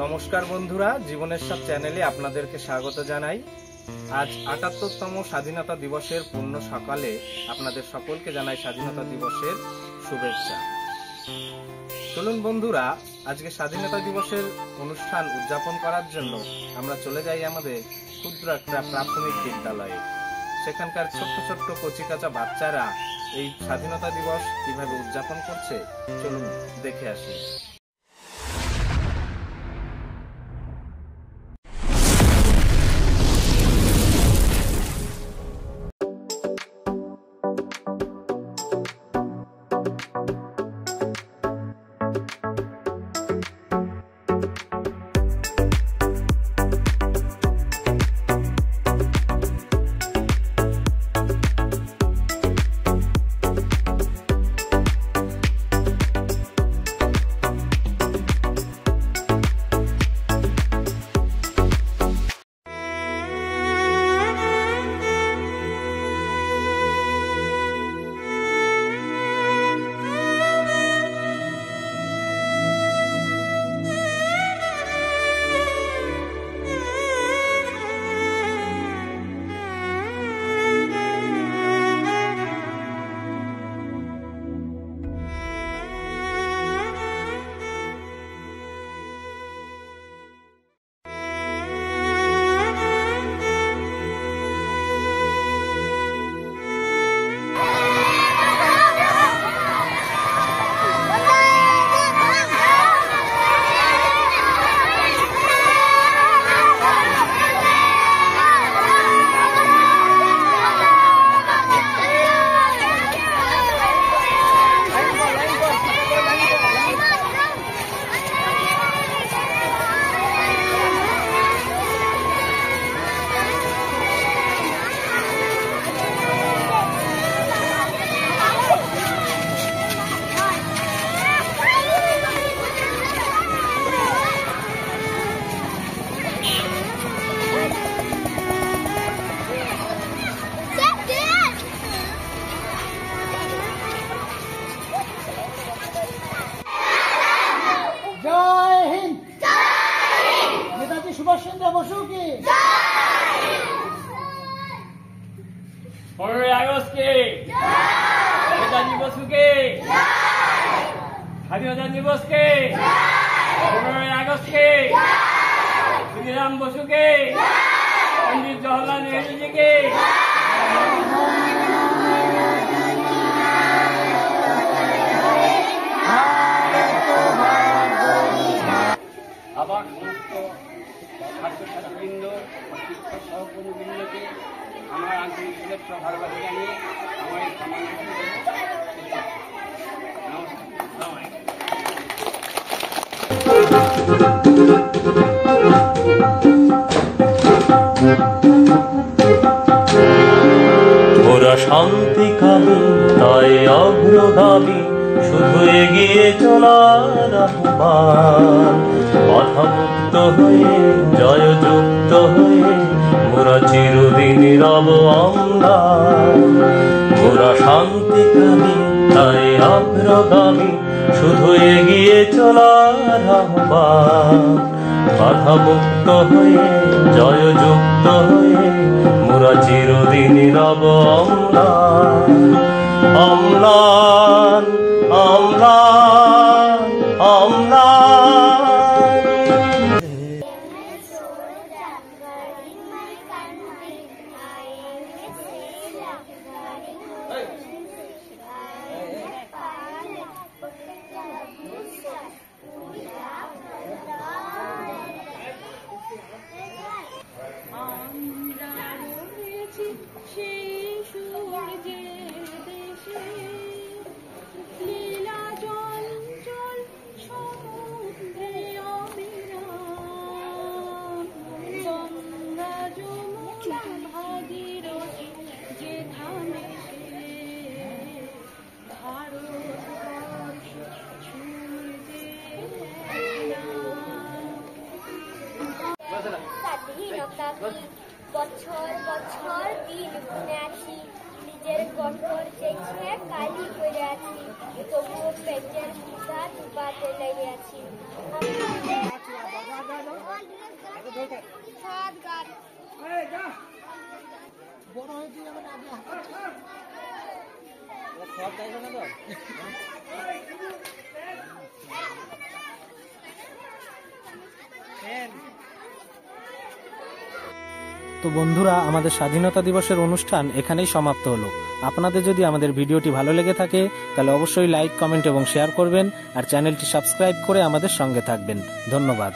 নমস্কার বন্ধুরা, জীবনের সব চ্যানেলে আপনাদেরকে স্বাগত জানাই। আজ ৭৮তম স্বাধীনতা দিবসের পূর্ণ সকালে আপনাদের সকলকে জানাই স্বাধীনতা দিবসের শুভেচ্ছা। চলুন বন্ধুরা, আজকে স্বাধীনতা দিবসের অনুষ্ঠান উদযাপন করার জন্য আমরা চলে যাই আমাদের ক্ষুদ্র একটা প্রাথমিক বিদ্যালয়ে। সেখানকার ছোট্ট ছোট্ট কচিকাঁচা বাচ্চারা এই স্বাধীনতা দিবস কিভাবে উদযাপন করছে চলুন দেখে আসি। সুভাষ চন্দ্র বসু কি 15 আগস্ট কে নেতাজি বসু কে স্বাধীনতা দিবস কে 15 আগস্ট কে শ্রীরাম বসু কে পন্ডিত জওহরলাল নেহরু जी के আবার সমস্ত ছাত্রছাত্রীবৃন্দ শিক্ষক সহকর্মীবৃন্দকে আমার আন্তরিক শুভেচ্ছা ভালোবাসা জানিয়ে আমার এই সামান্য ওরা শান্তিকামী তাই অগ্রগামী, শুধু এগিয়ে চলার আহ্বান। বাধামুক্ত হয়ে জয়যুক্ত হয়ে মোরা চিরদিন রব অম্লান। মোরা শান্তিকামী তাই অগ্রগামী, শুধু এগিয়ে চলার আহ্বান। বাধামুক্ত হয়ে জয়যুক্ত হয়ে মোরা চিরদিন রব অম্লান। অম্লান অম্লান অম্লান। বছর বছর দিন গুনে আছি, নিজের গঠন দেখে কালি করে আছি, তবুও পেটের ক্ষুধা ডুবাতে লেগে আছি। তো বন্ধুরা, আমাদের স্বাধীনতা দিবসের অনুষ্ঠান এখানেই সমাপ্ত হলো। আপনাদের যদি আমাদের ভিডিওটি ভালো লেগে থাকে তাহলে অবশ্যই লাইক, কমেন্ট এবং শেয়ার করবেন, আর চ্যানেলটি সাবস্ক্রাইব করে আমাদের সঙ্গে থাকবেন। ধন্যবাদ।